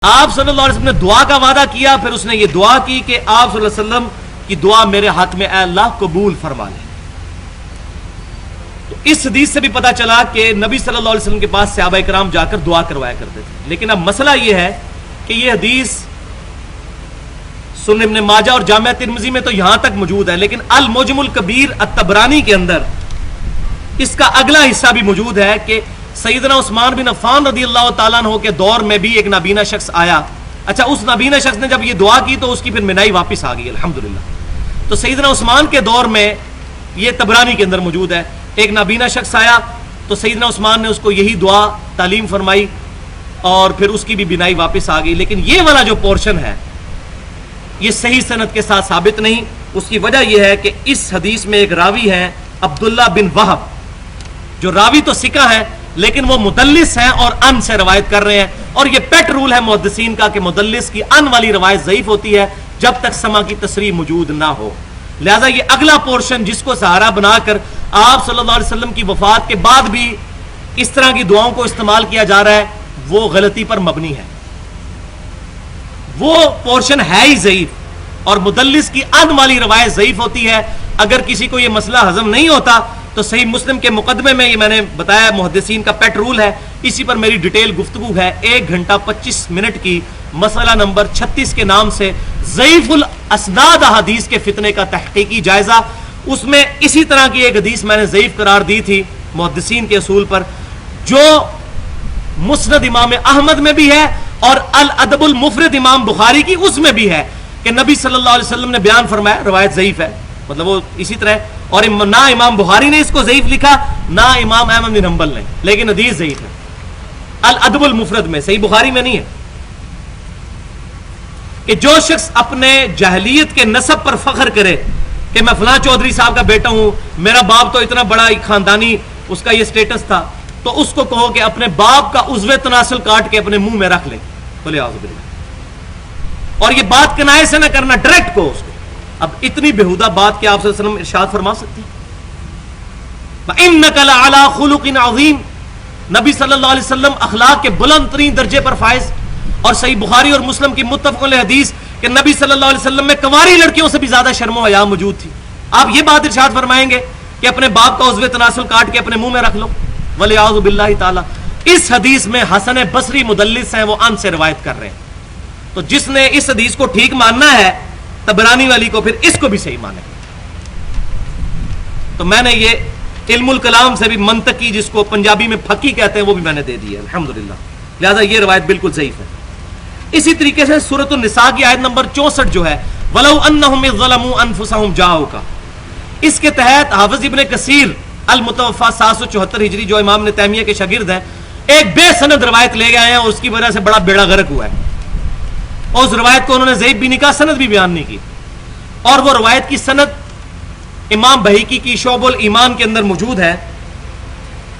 آپ صلی اللہ علیہ وسلم نے دعا کا وعدہ کیا، پھر اس نے یہ دعا کی کہ آپ صلی اللہ علیہ وسلم کی دعا میرے حق میں اے اللہ قبول فرما لے۔ تو اس حدیث سے بھی پتا چلا کہ نبی صلی اللہ علیہ وسلم کے پاس صحابہ کرام جا کر دعا کروایا کرتے تھے۔ لیکن اب مسئلہ یہ ہے کہ یہ حدیث سنن ابن ماجہ اور جامعہ ترمذی میں تو یہاں تک موجود ہے، لیکن المعجم الکبیر الطبرانی کے اندر اس کا اگلا حصہ بھی موجود ہے کہ سیدنا عثمان بن عفان رضی اللہ تعالیٰ عنہ کے دور میں بھی ایک نابینا شخص آیا۔ اچھا، اس نابینا شخص نے جب یہ دعا کی تو اس کی پھر بینائی واپس آ گئی الحمدللہ۔ تو سیدنا عثمان کے دور میں یہ طبرانی کے اندر موجود ہے، ایک نابینا شخص آیا تو سیدنا عثمان نے اس کو یہی دعا تعلیم فرمائی اور پھر اس کی بھی بینائی واپس آ گئی۔ لیکن یہ والا جو پورشن ہے یہ صحیح سند کے ساتھ ثابت نہیں۔ اس کی وجہ یہ ہے کہ اس حدیث میں ایک راوی ہے عبداللہ بن وہب، جو راوی تو ثقہ ہے لیکن وہ مدلس ہیں اور ان سے روایت کر رہے ہیں، اور یہ پیٹ رول ہے محدثین کا کہ مدلس کی ان والی روایت ضعیف ہوتی ہے جب تک سما کی تصریح موجود نہ ہو۔ لہذا یہ اگلا پورشن جس کو سہارا بنا کر آپ صلی اللہ علیہ وسلم کی وفات کے بعد بھی اس طرح کی دعاؤں کو استعمال کیا جا رہا ہے، وہ غلطی پر مبنی ہے، وہ پورشن ہے ہی ضعیف، اور مدلس کی ان والی روایت ضعیف ہوتی ہے۔ اگر کسی کو یہ مسئلہ ہضم نہیں ہوتا تو صحیح مسلم کے مقدمے میں یہ میں نے بتایا محدثین کا پیٹ رول ہے، اسی پر میری ڈیٹیل گفتگو ہے 1 گھنٹہ 25 منٹ کی، مسئلہ نمبر 36 کے نام سے ضعیف الاسناد حدیث کے فتنے کا تحقیقی جائزہ۔ اس میں اسی طرح کی ایک حدیث میں نے ضعیف قرار دی تھی محدثین کے اصول پر، جو مسند امام احمد میں بھی ہے اور الادب المفرد امام بخاری کی اس میں بھی ہے کہ نبی صلی اللہ علیہ وسلم نے بیان فرمایا، روایت ضعیف ہے، مطلب وہ اسی طرح، اور نہ امام بخاری نے اس کو ضعیف لکھا نہ امام احمد بن حنبل نے، لیکن حدیث ضعیف ہے الادب المفرد میں، صحیح بخاری میں نہیں ہے۔ کہ جو شخص اپنے جاہلیت کے نسب پر فخر کرے کہ میں فلاں چودھری صاحب کا بیٹا ہوں، میرا باپ تو اتنا بڑا خاندانی اس کا یہ سٹیٹس تھا، تو اس کو کہو کہ اپنے باپ کا عضو تناسل کاٹ کے اپنے منہ میں رکھ لے، بولے اعوذ باللہ، اور یہ بات کنائے سے نہ کرنا، ڈائریکٹ کو اس کو۔ اب اتنی بےہودہ بات کیا آپ صلی اللہ علیہ وسلم ارشاد فرما سکتی؟ وَإِنَّكَ لَعَلَىٰ خُلُقٍ عَظِيمٍ، نبی صلی اللہ علیہ وسلم اخلاق کے بلند ترین درجے پر فائز، اور صحیح بخاری اور مسلم کی متفق علیہ حدیث کہ نبی صلی اللہ علیہ وسلم میں کنواری لڑکیوں سے بھی زیادہ شرم و حیا موجود تھی۔ آپ یہ بات ارشاد فرمائیں گے کہ اپنے باپ کا عضو تناسل کاٹ کے اپنے منہ میں رکھ لو؟ وَلِعَاذُ بِاللَّهِ تعالی۔ اس حدیث میں حسن بصری مدلس ہیں، وہ ان سے روایت کر رہے ہیں، تو جس نے اس حدیث کو ٹھیک ماننا ہے طبرانی والی کو، پھر اس کو بھی صحیح مانے۔ تو میں نے یہ علم الکلام سے بھی منطقی، جس کو پنجابی میں پھکی کہتے ہیں، وہ بھی میں نے دے دی ہے الحمدللہ، لہذا یہ روایت بالکل ضعیف ہے۔ اسی طریقے سے سورۃ النساء کی آیت نمبر 64 جو ہے وَلَوْ أَنَّهُمْ إِذْ ظَلَمُوا أَنفُسَهُمْ جَاءُوكَ، اس کے تحت حافظ ابن کثیر المتوفا 774 ہجری، جو امام ابن تیمیہ کے شاگرد ہیں، ایک بے سند روایت لے گئے ہیں اور اس کی وجہ سے بڑا بیڑا غرق ہوا ہے، اور اس روایت کو انہوں نے ضعیف بھی نہیں کہا، سند بھی بیان نہیں کی، اور وہ روایت کی سند امام بہیقی کی شعب الایمان کے اندر موجود ہے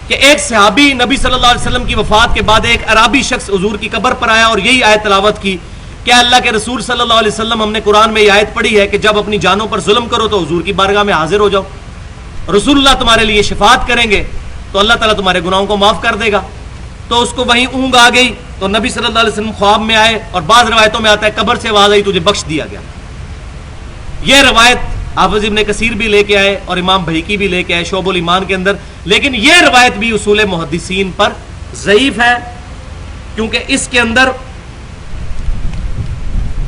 کہ ایک صحابی نبی صلی اللہ علیہ وسلم کی وفات کے بعد ایک عربی شخص حضور کی قبر پر آیا اور یہی آیت تلاوت کی کہ اللہ کے رسول صلی اللہ علیہ وسلم، ہم نے قرآن میں یہ آیت پڑھی ہے کہ جب اپنی جانوں پر ظلم کرو تو حضور کی بارگاہ میں حاضر ہو جاؤ، رسول اللہ تمہارے لیے شفاعت کریں گے تو اللہ تعالیٰ تمہارے گناہوں کو معاف کر دے گا۔ تو اس کو وہیں اونگ آ گئی تو نبی صلی اللہ علیہ وسلم خواب میں آئے، اور بعض روایتوں میں آتا ہے قبر سے آواز آئی تجھے بخش دیا گیا۔ یہ روایت حافظ ابن کثیر بھی لے کے آئے اور امام بہیقی بھی لے کے آئے شعب الایمان کے اندر، لیکن یہ روایت بھی اصول محدثین پر ضعیف ہے، کیونکہ اس کے اندر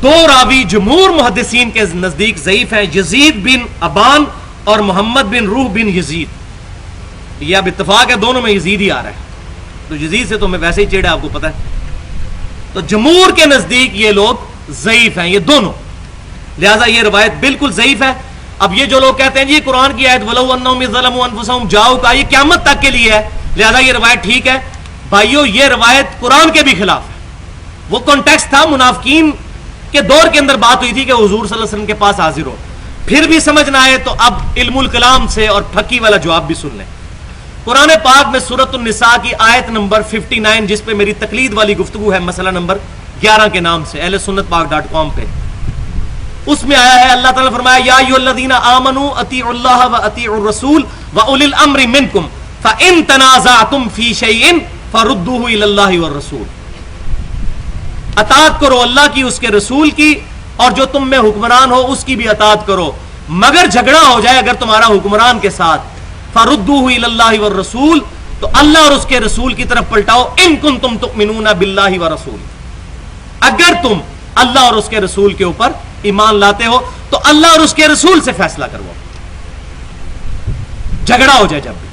دو راوی جمہور محدثین کے نزدیک ضعیف ہیں، یزید بن ابان اور محمد بن روح بن یزید۔ یہ اب اتفاق ہے دونوں میں یزید ہی آ رہا ہے، تو یزید سے تو میں ویسے ہی چیڑا، آپ کو پتہ ہے۔ تو جمہور کے نزدیک یہ لوگ ضعیف ہیں، یہ دونوں، لہذا یہ روایت بالکل ضعیف ہے۔ اب یہ جو لوگ کہتے ہیں جی قرآن کی آیت وَلَوْ أَنَّهُمْ إِذْ ظَلَمُوا أَنفُسَهُمْ جَاءُوكَ، یہ قیامت تک کے لیے ہے، لہذا یہ روایت ٹھیک ہے۔ بھائیو، یہ روایت قرآن کے بھی خلاف ہے۔ وہ کانٹیکسٹ تھا منافقین کے دور کے اندر بات ہوئی تھی کہ حضور صلی اللہ علیہ وسلم کے پاس حاضر ہو، پھر بھی سمجھ نہ آئے تو اب علم الکلام سے اور پھکی والا جواب بھی سن لیں۔ قرآن پاک میں سورۃ النساء کی آیت نمبر 59، جس پہ میری تقلید والی گفتگو ہے، مسئلہ نمبر 11 کے نام سے اہل سنت پاک.com پہ، اس میں آیا ہے اللہ تعالیٰ نے فرمایا یا ایھا الذین آمنوا اطیعوا اللہ واطیعوا الرسول واولی الامر منکم فان تنازعتم فی شیء فردوہ الی اللہ والرسول۔ اطاعت کرو اللہ کی، اس کے رسول کی، اور جو تم میں حکمران ہو اس کی بھی اطاعت کرو، مگر جھگڑا ہو جائے اگر تمہارا حکمران کے ساتھ، فردوہ الی اللہ والرسول، تو اللہ اور اس کے رسول کی طرف پلٹاؤ، ان کنتم تؤمنون باللہ ورسول، اگر تم اللہ اور اس کے رسول کے اوپر ایمان لاتے ہو تو اللہ اور اس کے رسول سے فیصلہ کرواؤ، جھگڑا ہو جائے جب بھی۔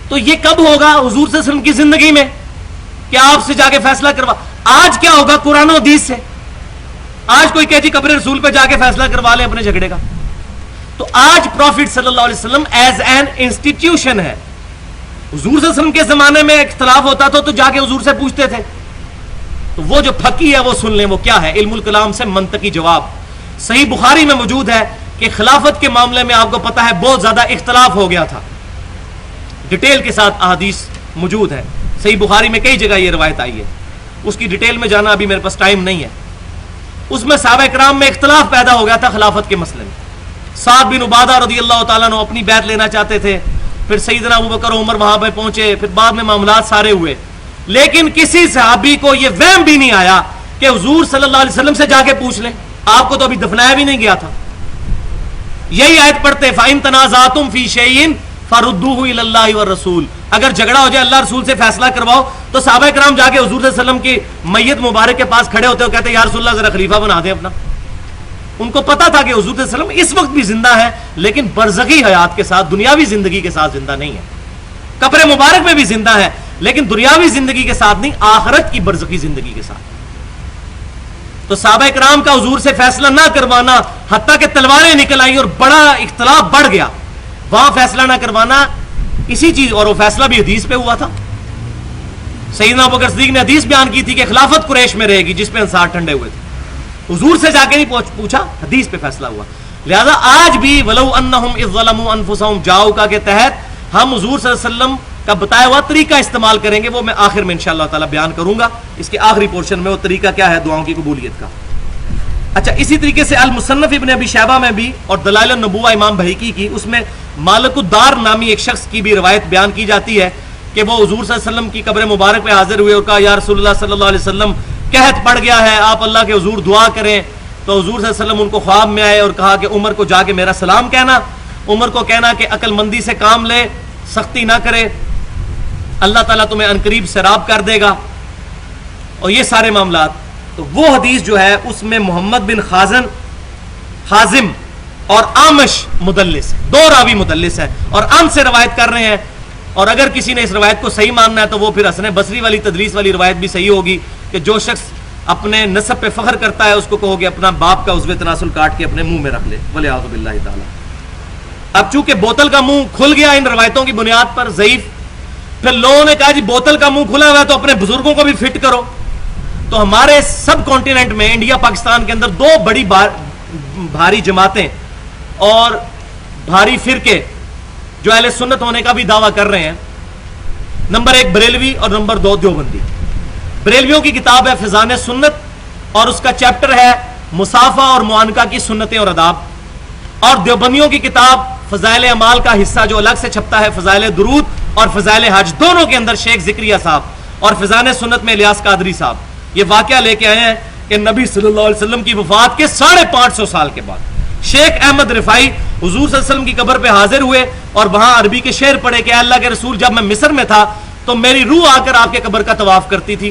تو یہ کب ہوگا حضور صلی اللہ علیہ وسلم کی زندگی میں کہ آپ سے جا کے فیصلہ کروا؟ آج کیا ہوگا قرآن و حدیث سے؟ آج کوئی کہ جی قبر رسول پہ جا کے فیصلہ کروا لیں اپنے جھگڑے کا؟ تو آج پروفٹ صلی اللہ علیہ وسلم ایز این انسٹیٹیوشن ہے۔ حضور صلی اللہ علیہ وسلم کے زمانے میں اختلاف ہوتا تھا تو جا کے حضور سے پوچھتے تھے، تو وہ جو پھکی ہے وہ سن لیں، وہ کیا ہے؟ علم الکلام سے منطقی جواب۔ صحیح بخاری میں موجود ہے کہ خلافت کے معاملے میں آپ کو پتا ہے بہت زیادہ اختلاف ہو گیا تھا، ڈیٹیل کے ساتھ احادیث موجود ہے، صحیح بخاری میں کئی جگہ یہ روایت آئی ہے، اس کی ڈیٹیل میں جانا ابھی میرے پاس ٹائم نہیں ہے۔ اس میں صحابہ کرام میں اختلاف پیدا ہو گیا تھا خلافت کے مسئلے میں۔ سعد بن عبادہ رضی اللہ تعالیٰ عنہ اپنی بیعت لینا چاہتے تھے، پھر سیدنا ابوبکر عمر وہاں پہ پہنچے، پھر بعد میں معاملات سارے ہوئے، لیکن کسی صحابی کو یہ وہم بھی نہیں آیا کہ حضور صلی اللہ علیہ وسلم سے جا کے پوچھ لیں، آپ کو تو ابھی دفنایا بھی نہیں گیا تھا۔ یہی آیت پڑھتے فَإِن تَنَازَعْتُمْ فِي شَيْءٍ فَرُدُّوهُ إِلَى اللَّهِ وَالرَّسُولِ، اگر جھگڑا ہو جائے اللہ رسول سے فیصلہ کرواؤ۔ تو صحابہ کرام جا کے حضور صلی اللہ علیہ وسلم کی میت مبارک کے پاس کھڑے ہوتے ہو، کہتے یا رسول اللہ ذرا خلیفہ بنا دیں اپنا۔ ان کو پتا تھا کہ حضور صلی اللہ علیہ وسلم اس وقت بھی زندہ ہے لیکن برزخی حیات کے ساتھ، دنیاوی زندگی کے ساتھ زندہ نہیں ہے۔ قبر مبارک میں بھی زندہ ہے لیکن دنیاوی زندگی کے ساتھ نہیں، آخرت کی برزخی زندگی کے ساتھ۔ تو صحابہ کرام کا حضور سے فیصلہ نہ کروانا، حتیٰ کہ تلواریں نکل آئیں اور بڑا اختلاف بڑھ گیا، وہاں فیصلہ نہ کروانا اسی چیز، اور وہ فیصلہ بھی حدیث پہ ہوا تھا۔ سیدنا ابوبکر صدیق نے حدیث بیان کی تھی کہ خلافت قریش میں رہے گی، جس پہ انصار ٹھنڈے ہوئے تھے، حضور سے جا کے نہیں پوچھا، حدیث پہ فیصلہ ہوا۔ لہذا آج بھی وَلَوْ أَنَّهُمْ إِذْ ظَلَمُوا أَنفُسَهُمْ جَاءُوكَ کے تحت ہم حضور صلی اللہ علیہ وسلم کا بتایا ہوا طریقہ استعمال کریں گے، وہ میں آخر میں انشاءاللہ تعالی بیان کروں گا، اس کے آخری پورشن میں وہ طریقہ کیا ہے دعاؤں کی قبولیت کا۔ اچھا، اسی طریقے سے المصنف ابن ابی شیبہ میں بھی اور دلائل النبوہ امام بہیقی کی، اس میں مالک الدار نامی ایک شخص کی بھی روایت بیان کی جاتی ہے کہ وہ حضور صلی اللہ علیہ وسلم کی قبر مبارک پہ حاضر ہوئے اور کہا یا رسول اللہ صلی اللہ علیہ وسلم قحط پڑ گیا ہے، آپ اللہ کے حضور دعا کریں۔ تو حضور صلی اللہ علیہ وسلم ان کو خواب میں آئے اور کہا کہ عمر کو جا کے میرا سلام کہنا، عمر کو کہنا کہ عقل مندی سے کام لے، سختی نہ کرے، اللہ تعالیٰ تمہیں عنقریب سیراب کر دے گا، اور یہ سارے معاملات۔ تو وہ حدیث جو ہے اس میں محمد بن خازم اور آمش مدلس، دو راوی مدلس ہے اور ان سے روایت کر رہے ہیں، اور اگر کسی نے اس روایت کو صحیح ماننا ہے تو وہ پھر حسن بصری والی تدلیس والی روایت بھی صحیح ہوگی کہ جو شخص اپنے نسب پہ فخر کرتا ہے اس کو کہو کہ اپنا باپ کا عضو تناسل کاٹ کے اپنے منہ میں رکھ لے، ولیعوذ باللہ تعالی۔ اب چونکہ بوتل کا منہ کھل گیا ان روایتوں کی بنیاد پر ضعیف، پھر لوگوں نے کہا جی بوتل کا منہ کھلا ہوا ہے تو اپنے بزرگوں کو بھی فٹ کرو۔ تو ہمارے سب کانٹیننٹ میں انڈیا پاکستان کے اندر دو بڑی بھاری جماعتیں اور بھاری فرقے جو اہل سنت ہونے کا بھی دعویٰ کر رہے ہیں، نمبر 1 بریلوی اور نمبر 2 دیوبندی۔ بریلویوں کی کتاب ہے فضان سنت اور اس کا چیپٹر ہے مصافہ اور معانقہ کی سنتیں اور آداب، اور دیوبندیوں کی کتاب فضائل اعمال کا حصہ جو الگ سے چھپتا ہے فضائل درود اور فضائل حج، دونوں کے اندر شیخ ذکریہ صاحب اور فضان سنت میں الیاس قادری صاحب یہ واقعہ لے کے آئے ہیں کہ نبی صلی اللہ علیہ وسلم کی وفات کے 550 سال کے بعد شیخ احمد رفائی حضور صلی اللہ علیہ وسلم کی قبر پہ حاضر ہوئے اور وہاں عربی کے شعر پڑھے کہ اللہ کے رسول جب میں مصر میں تھا تو میری روح آ کر آپ کے قبر کا طواف کرتی تھی،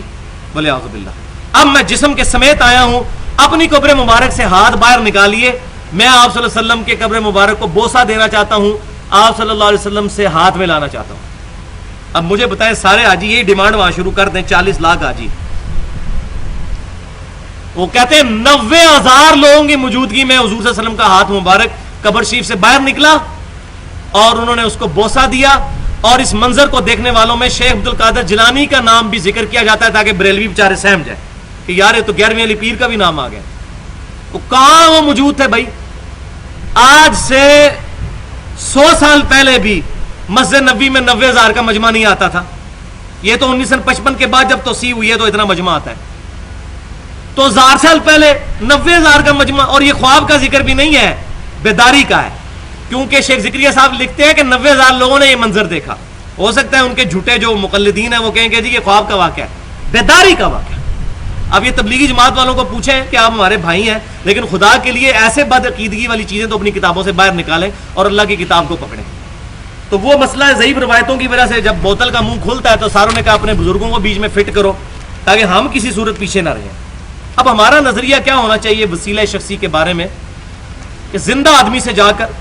ولیعوذ باللہ، اب میں جسم کے سمیت آیا ہوں، اپنی قبر مبارک سے ہاتھ باہر نکالیے، میں آپ صلی اللہ علیہ وسلم کے قبر مبارک کو بوسہ دینا چاہتا ہوں، آپ صلی اللہ علیہ وسلم سے ہاتھ میں لانا چاہتا ہوں۔ اب مجھے بتائیں سارے حاجی یہی ڈیمانڈ وہاں شروع کر دیں، 40 لاکھ حاجی، وہ کہتے ہیں 90,000 لوگوں کی موجودگی میں حضور صلی اللہ علیہ وسلم کا ہاتھ مبارک قبر شریف سے باہر نکلا اور انہوں نے اس کو بوسہ دیا، اور اس منظر کو دیکھنے والوں میں شیخ عبد القادر جیلانی کا نام بھی ذکر کیا جاتا ہے تاکہ بریلوی بیچارے سہم جائے کہ یار یہ تو 11ویں علی پیر کا بھی نام آ گیا۔ تو کہاں وہ موجود تھے بھائی؟ آج سے 100 سال پہلے بھی مسجد نبوی میں 90,000 کا مجمع نہیں آتا تھا، یہ تو 1955 کے بعد جب توسیع ہوئی ہے تو اتنا مجمع آتا ہے، تو 1000 سال پہلے 90,000 کا مجمع، اور یہ خواب کا ذکر بھی نہیں ہے، بیداری کا ہے، کیونکہ شیخ ذکریہ صاحب لکھتے ہیں کہ 90,000 لوگوں نے یہ منظر دیکھا۔ ہو سکتا ہے ان کے جھوٹے جو مقلدین ہیں وہ کہیں گے جی یہ خواب کا واقعہ ہے، بیداری کا واقعہ۔ اب یہ تبلیغی جماعت والوں کو پوچھیں کہ آپ ہمارے بھائی ہیں، لیکن خدا کے لیے ایسے بد عقیدگی والی چیزیں تو اپنی کتابوں سے باہر نکالیں اور اللہ کی کتاب کو پکڑیں. تو وہ مسئلہ ہے ضعیف روایتوں کی وجہ سے جب بوتل کا منہ کھلتا ہے تو ساروں نے کہا اپنے بزرگوں کو بیچ میں فٹ کرو تاکہ ہم کسی صورت پیچھے نہ رہیں. اب ہمارا نظریہ کیا ہونا چاہیے وسیلہ شخصی کے بارے میں کہ زندہ آدمی سے جا کر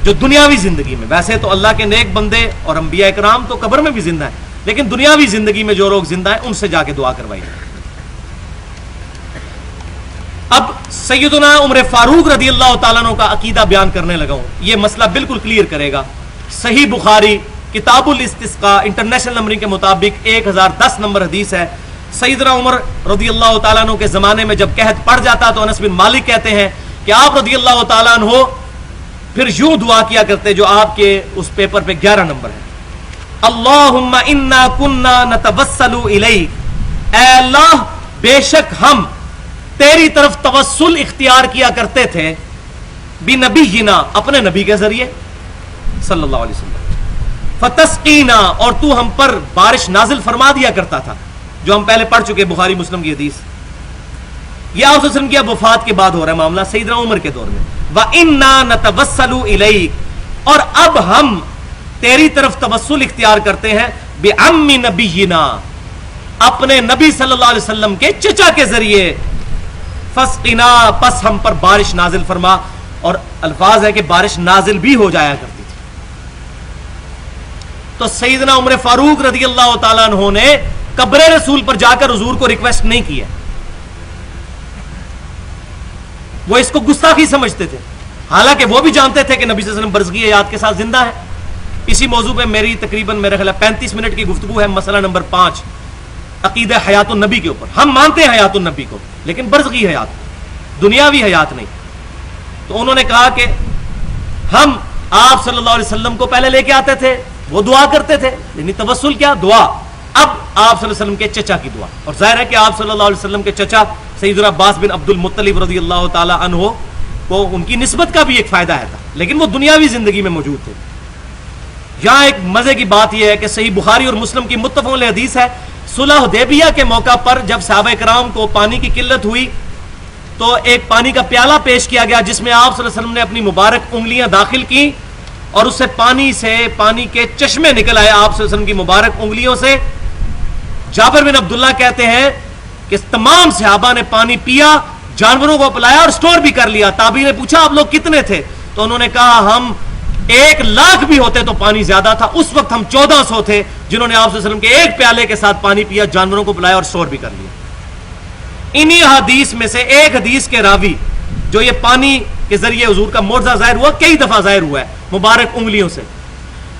جو دنیاوی زندگی میں، ویسے تو اللہ کے نیک بندے اور انبیاء کرام تو قبر میں بھی زندہ ہیں، لیکن دنیاوی زندگی میں جو لوگ زندہ ہیں ان سے جا کے دعا کروائی. اب سیدنا عمر فاروق رضی اللہ تعالیٰ عنہ کا عقیدہ بیان کرنے لگا ہوں. یہ مسئلہ بالکل کلیئر کرے گا. صحیح بخاری کتاب الاستسقاء انٹرنیشنل نمبرنگ کے مطابق 1010 نمبر حدیث ہے. سیدنا عمر رضی اللہ تعالیٰ عنہ کے زمانے میں جب قحط پڑ جاتا تو انس بن مالک کہتے ہیں کہ آپ رضی اللہ تعالیٰ عنہ پھر یوں دعا کیا کرتے جو آپ کے اس پیپر پہ 11 نمبر ہے. اللہم انا کننا نتوسل الیک، اے اللہ بے شک ہم تیری طرف توسل اختیار کیا کرتے تھے بنبینا اپنے نبی کے ذریعے صلی اللہ علیہ وسلم، فتسقینا اور تو ہم پر بارش نازل فرما دیا کرتا تھا، جو ہم پہلے پڑھ چکے بخاری مسلم کی حدیث. یہ آپ صلی اللہ علیہ وسلم کی وفات کے بعد ہو رہا ہے معاملہ سیدنا عمر کے دور میں. وَإِنَّا نَتَوَسَّلُ إِلَيْكَ، اور اب ہم تیری طرف توسل اختیار کرتے ہیں بِعَمِّ نَبِيِّنَا اپنے نبی صلی اللہ علیہ وسلم کے چچا کے ذریعے. فَاسْقِنَا پس ہم پر بارش نازل فرما، اور الفاظ ہے کہ بارش نازل بھی ہو جایا کرتی تھی. تو سیدنا عمر فاروق رضی اللہ تعالیٰ عنہ نے قبر رسول پر جا کر حضور کو ریکویسٹ نہیں کیا، وہ اس کو گستاخی سمجھتے تھے، حالانکہ وہ بھی جانتے تھے کہ نبی صلی اللہ علیہ وسلم برزگی حیات کے ساتھ زندہ ہے. اسی موضوع پہ میری تقریباً میرے خیال 35 منٹ کی گفتگو ہے. مسئلہ نمبر 5 عقیدہ حیات النبی کے اوپر. ہم مانتے ہیں حیات النبی کو، لیکن برزگی حیات، دنیاوی حیات نہیں. تو انہوں نے کہا کہ ہم آپ صلی اللہ علیہ وسلم کو پہلے لے کے آتے تھے، وہ دعا کرتے تھے، یعنی توسل کیا دعا. اب آپ صلی اللہ علیہ وسلم کے چچا کی دعا، اور ظاہر ہے کہ آپ صلی اللہ علیہ وسلم کے چچا سیدنا عباس بن عبد المطلب رضی اللہ تعالی عنہ کو ان کی نسبت کا بھی ایک فائدہ ہے تھا، لیکن وہ دنیاوی زندگی میں موجود تھے. یہاں ایک مزے کی بات یہ ہے کہ صحیح بخاری اور مسلم کی متفق علیہ حدیث ہے، صلح حدیبیہ کے موقع پر جب صحابہ کرام کو پانی کی قلت ہوئی تو ایک پانی کا پیالہ پیش کیا گیا جس میں آپ صلی اللہ علیہ وسلم نے اپنی مبارک انگلیاں داخل کی اور اس سے پانی کے چشمے نکل آئے آپ صلی اللہ علیہ وسلم کی مبارک انگلیوں سے. جابر بن عبداللہ کہتے ہیں کہ تمام صحابہ نے پانی پیا، جانوروں کو پلایا اور سٹور بھی کر لیا. تابعی نے پوچھا آپ لوگ کتنے تھے؟ تو انہوں نے کہا ہم 1,00,000 بھی ہوتے تو پانی زیادہ تھا. اس وقت ہم 1400 تھے جنہوں نے آپ صلی اللہ علیہ وسلم کے ایک پیالے کے ساتھ پانی پیا، جانوروں کو پلایا اور سٹور بھی کر لیا. انہی حدیث میں سے ایک حدیث کے راوی جو یہ پانی کے ذریعے حضور کا معجزہ ظاہر ہوا، کئی دفعہ ظاہر ہوا ہے مبارک انگلیوں سے،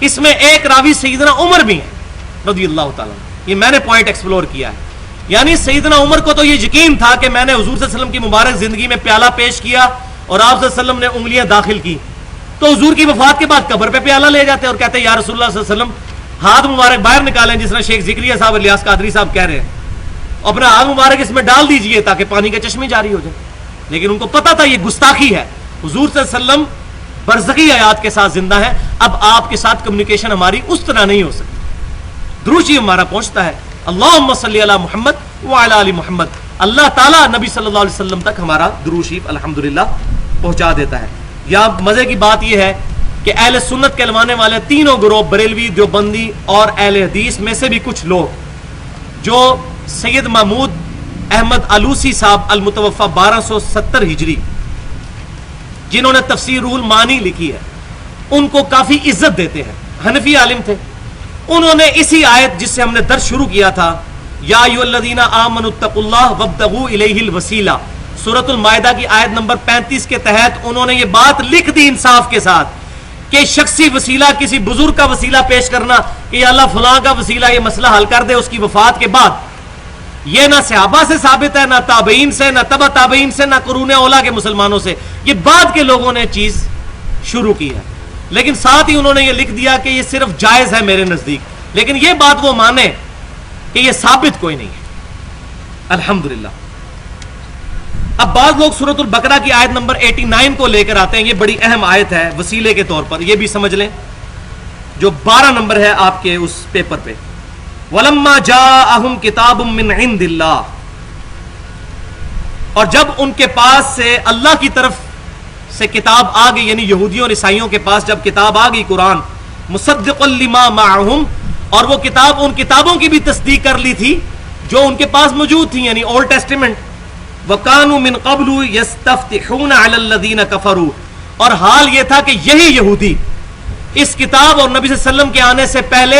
اس میں ایک راوی سیدنا عمر بھی ہیں رضی اللہ تعالیٰ. یہ میں نے پوائنٹ ایکسپلور کیا ہے. یعنی سیدنا عمر کو تو یہ یقین تھا کہ میں نے حضور صلی اللہ علیہ وسلم کی مبارک زندگی میں پیالہ پیش کیا اور آپ صلی اللہ علیہ وسلم نے انگلیاں داخل کی، تو حضور کی وفات کے بعد قبر پہ پیالہ لے جاتے اور کہتے یا رسول اللہ صلی اللہ علیہ وسلم ہاتھ مبارک باہر نکالیں، جس طرح شیخ ذکریہ صاحب الیاس قادری صاحب کہہ رہے ہیں، اپنا ہاتھ مبارک اس میں ڈال دیجئے تاکہ پانی کے چشمے جاری ہو جائیں. لیکن ان کو پتا تھا یہ گستاخی ہے. حضور صلی اللہ علیہ وسلم برزخی حیات کے ساتھ زندہ ہے. اب آپ کے ساتھ کمیونیکیشن ہماری اس طرح نہیں ہو سکتی. درود شریف ہمارا پہنچتا ہے اللہم صلی علی محمد وعلی آل محمد. اللہ تعالیٰ نبی صلی اللہ علیہ وسلم تک ہمارا درود شریف الحمدللہ پہنچا دیتا ہے. یا مزے کی بات یہ ہے کہ اہل سنت کہلوانے والے تینوں گروہ بریلوی، دیوبندی اور اہل حدیث میں سے بھی کچھ لوگ جو سید محمود احمد علوسی صاحب المتوفى 1270 ہجری جنہوں نے تفسیر روح المعانی لکھی ہے، ان کو کافی عزت دیتے ہیں. حنفی عالم تھے. انہوں نے اسی آیت جس سے ہم نے درس شروع کیا تھا یا ایھا الذین آمنوا اتقوا اللہ وابتغوا الیہ الوسیلہ، سورۃ المائدہ کی آیت نمبر 35 کے تحت انہوں نے یہ بات لکھ دی انصاف کے ساتھ کہ شخصی وسیلہ، کسی بزرگ کا وسیلہ پیش کرنا کہ یا اللہ فلاں کا وسیلہ یہ مسئلہ حل کر دے اس کی وفات کے بعد، یہ نہ صحابہ سے ثابت ہے، نہ تابعین سے، نہ تبع تابعین سے، نہ قرون اولیٰ کے مسلمانوں سے. یہ بعد کے لوگوں نے چیز شروع کی ہے. لیکن ساتھ ہی انہوں نے یہ لکھ دیا کہ یہ صرف جائز ہے میرے نزدیک، لیکن یہ بات وہ مانے کہ یہ ثابت کوئی نہیں ہے. الحمدللہ. اب بعض لوگ سورۃ البقرہ کی آیت نمبر 89 کو لے کر آتے ہیں. یہ بڑی اہم آیت ہے وسیلے کے طور پر، یہ بھی سمجھ لیں، جو 12 نمبر ہے آپ کے اس پیپر پہ. وَلَمَّا جَاءَهُمْ كِتَابٌ مِّنْ عِندِ اللَّهِ، اور جب ان کے پاس سے اللہ کی طرف سے کتاب آ گئی، یعنی یہودیوں اور عیسائیوں کے پاس جب کتاب آ گئی قرآن مصدق لما معہم، اور وہ کتاب ان کتابوں کی بھی تصدیق کر لی تھی جو ان کے پاس موجود تھی، یعنی اولڈ ٹیسٹیمنٹ، وَكَانُوا مِن قَبْلُ يَسْتَفْتِحُونَ عَلَى الَّذِينَ كَفَرُوا، اور حال یہ تھا کہ یہی یہودی اس کتاب اور نبی صلی اللہ علیہ وسلم کے آنے سے پہلے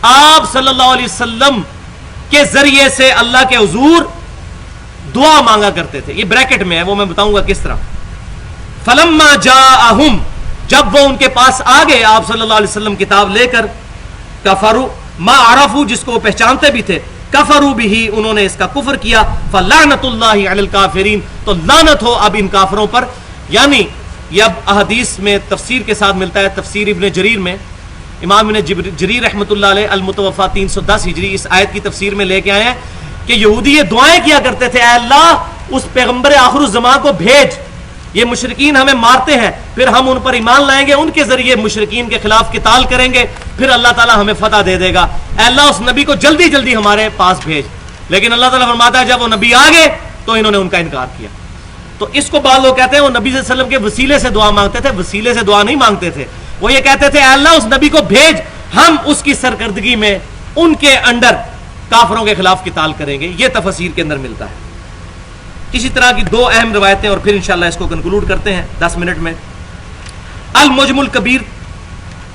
آپ صلی اللہ علیہ وسلم کے ذریعے سے اللہ کے حضور دعا مانگا کرتے تھے. یہ بریکٹ میں ہے، وہ میں بتاؤں گا کس طرح. فَلَمَّا جَاءَهُمْ، جب وہ ان کے پاس آ گئے آپ صلی اللہ علیہ وسلم کتاب لے کر، کفروا ما عرفوا، جس کو وہ پہچانتے بھی تھے، کفروا بھی، انہوں نے اس کا کفر کیا. فلعنت اللہ علی الکافرین، تو لعنت ہو اب ان کافروں پر. یعنی یہ اب احادیث میں تفسیر کے ساتھ ملتا ہے. تفسیر ابن جریر میں امام ابن جریر رحمۃ اللہ علیہ المتوفا 310 ہجری اس آیت کی تفسیر میں لے کے آئے ہیں کہ یہودی یہ دعائیں کیا کرتے تھے، اے اللہ اس پیغمبر آخر الزمان کو بھیج، یہ مشرکین ہمیں مارتے ہیں، پھر ہم ان پر ایمان لائیں گے، ان کے ذریعے مشرکین کے خلاف قتال کریں گے، پھر اللہ تعالیٰ ہمیں فتح دے دے گا، اے اللہ اس نبی کو جلدی جلدی ہمارے پاس بھیج. لیکن اللہ تعالیٰ فرماتا ہے جب وہ نبی آ گئے تو انہوں نے ان کا انکار کیا. تو اس کو بعض لوگ کہتے ہیں وہ نبی صلی اللہ علیہ وسلم کے وسیلے سے دعا مانگتے تھے. وسیلے سے دعا نہیں مانگتے تھے، وہ یہ کہتے تھے اے اللہ اس نبی کو بھیج، ہم اس کی سرکردگی میں ان کے انڈر کافروں کے خلاف قتال کریں گے. یہ تفسیر کے اندر ملتا ہے. اسی طرح کی دو اہم روایتیں اور پھر انشاءاللہ اس کو کنکلوڈ کرتے ہیں 10 منٹ میں. المعجم الکبیر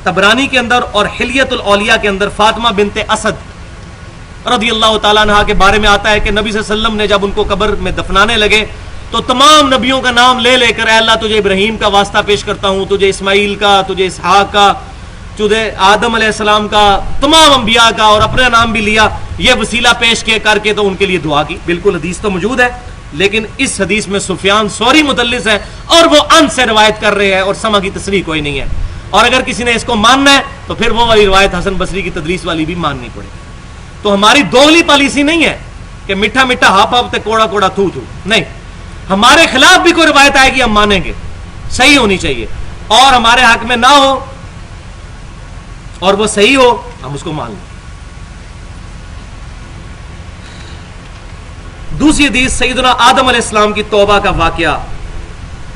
طبرانی کے اندر اور حلیت الاولیاء کے اندر فاطمہ بنت اسد رضی اللہ تعالیٰ عنہ کے بارے میں آتا ہے کہ نبی صلی اللہ علیہ وسلم نے جب ان کو قبر میں دفنانے لگے تو تمام نبیوں کا نام لے لے کر اے اللہ تجھے ابراہیم کا واسطہ پیش کرتا ہوں، تجھے اسماعیل کا، تجھے اسحاق کا، تجھے آدم علیہ السلام کا، تمام انبیاء کا، اور اپنا نام بھی لیا. یہ وسیلہ پیش کر کے تو ان کے لیے دعا کی. بالکل حدیث تو موجود ہے، لیکن اس حدیث میں سفیان ثوری مدلس ہے اور وہ ان سے روایت کر رہے ہیں اور سما کی تصریح کوئی نہیں ہے. اور اگر کسی نے اس کو ماننا ہے تو پھر وہ والی روایت حسن بصری کی تدریس والی بھی ماننی پڑے. تو ہماری دوغلی پالیسی نہیں ہے کہ میٹھا میٹھا ہاپ ہاپ تے کوڑا کوڑا تھو تھو، نہیں. ہمارے خلاف بھی کوئی روایت آئے گی ہم مانیں گے، صحیح ہونی چاہیے، اور ہمارے حق میں نہ ہو اور وہ صحیح ہو ہم اس کو مان لیں. دوسری حدیث سیدنا آدم علیہ السلام کی توبہ کا واقعہ،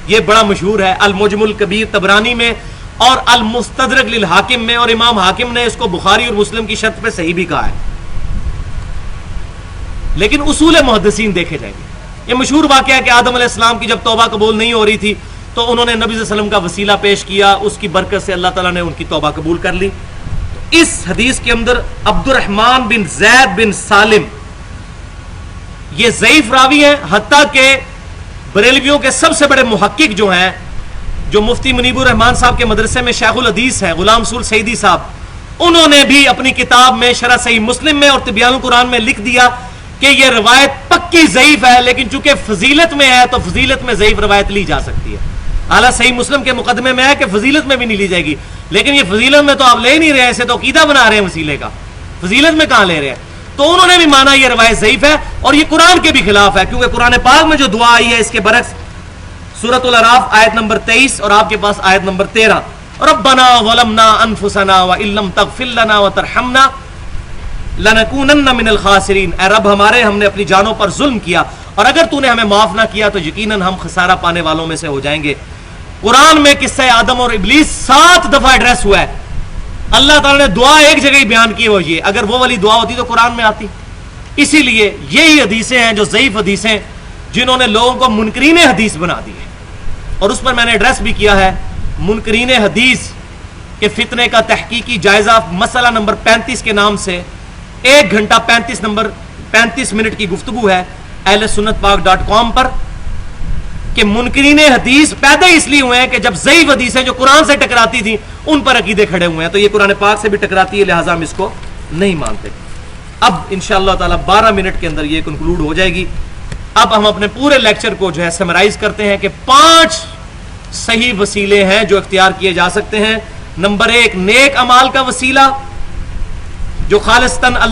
یہ بڑا مشہور ہے. المعجم الکبیر طبرانی میں اور المستدرک للحاکم میں، اور امام حاکم نے اس کو بخاری اور مسلم کی شرط پہ صحیح بھی کہا ہے. لیکن اصول محدثین دیکھے جائیں گے. یہ مشہور واقعہ ہے کہ آدم علیہ السلام کی جب توبہ قبول نہیں ہو رہی تھی تو انہوں نے نبی صلی اللہ علیہ وسلم کا وسیلہ پیش کیا، اس کی برکت سے اللہ تعالیٰ نے ان کی توبہ قبول کر لی. اس حدیث کے اندر عبد الرحمن بن زید بن سالم یہ ضعیف راوی ہیں، حتیٰ کہ بریلویوں کے سب سے بڑے محقق جو ہیں، جو مفتی منیب الرحمان صاحب کے مدرسے میں شیخ الحدیث ہیں غلام رسول سعیدی صاحب، انہوں نے بھی اپنی کتاب میں شرح صحیح مسلم میں اور تبیان القرآن میں لکھ دیا کہ یہ روایت پکی ضعیف ہے، لیکن چونکہ فضیلت میں ہے تو فضیلت میں ضعیف روایت لی جا سکتی ہے. اعلیٰ صحیح مسلم کے مقدمے میں ہے کہ فضیلت میں بھی نہیں لی جائے گی، لیکن یہ فضیلت میں تو آپ لے نہیں رہے ہیں، اسے تو عقیدہ بنا رہے ہیں وسیلے کا، فضیلت میں کہاں لے رہے ہیں. تو انہوں نے بھی مانا یہ روایت ضعیف ہے اور یہ قرآن کے بھی خلاف ہے، کیونکہ قرآن پاک میں جو دعا آئی ہے اس کے برعکس سورۃ الاعراف آیت نمبر 23 اور آپ کے پاس آیت نمبر 13، ربنا ظلمنا انفسنا وان لم تغفر لنا وترحمنا لنکونن من الخاسرین، اے رب ہمارے ہم نے اپنی جانوں پر ظلم کیا اور اگر تو نے ہمیں معاف نہ کیا تو یقیناً ہم خسارہ پانے والوں میں سے ہو جائیں گے. قرآن میں قصہ آدم اور ابلیس 7 دفعہ ایڈریس ہوا ہے. اللہ تعالیٰ نے دعا ایک جگہ ہی بیان کی ہوئی ہے، اگر وہ والی دعا ہوتی تو قرآن میں آتی. اسی لیے یہی حدیثیں ہیں جو ضعیف حدیثیں جنہوں نے لوگوں کو منکرین حدیث بنا دی ہے، اور اس پر میں نے ایڈریس بھی کیا ہے. منکرین حدیث کے فتنے کا تحقیقی جائزہ مسئلہ نمبر 35 کے نام سے 1 گھنٹہ 35 منٹ کی گفتگو ہے اہل سنت پاک.com پر، کہ منکرین حدیث پیدا اس لیے ہوئے ہیں کہ جب ضعیف حدیثیں جو قرآن سے ٹکراتی تھیں ان پر عقیدے کھڑے ہوئے ہیں، تو یہ قرآن پاک سے بھی ٹکراتی ہے، لہٰذا ہم اس کو نہیں مانتے. اب انشاءاللہ تعالی 12 منٹ کے اندر یہ کنکلوڈ ہو جائے گی. اب ہم اپنے پورے لیکچر کو جو ہے سمرائز کرتے ہیں کہ 5 صحیح وسیلے ہیں جو اختیار کیے جا سکتے ہیں. نمبر 1 نیک اعمال کا وسیلہ جو خالصتاً اللہ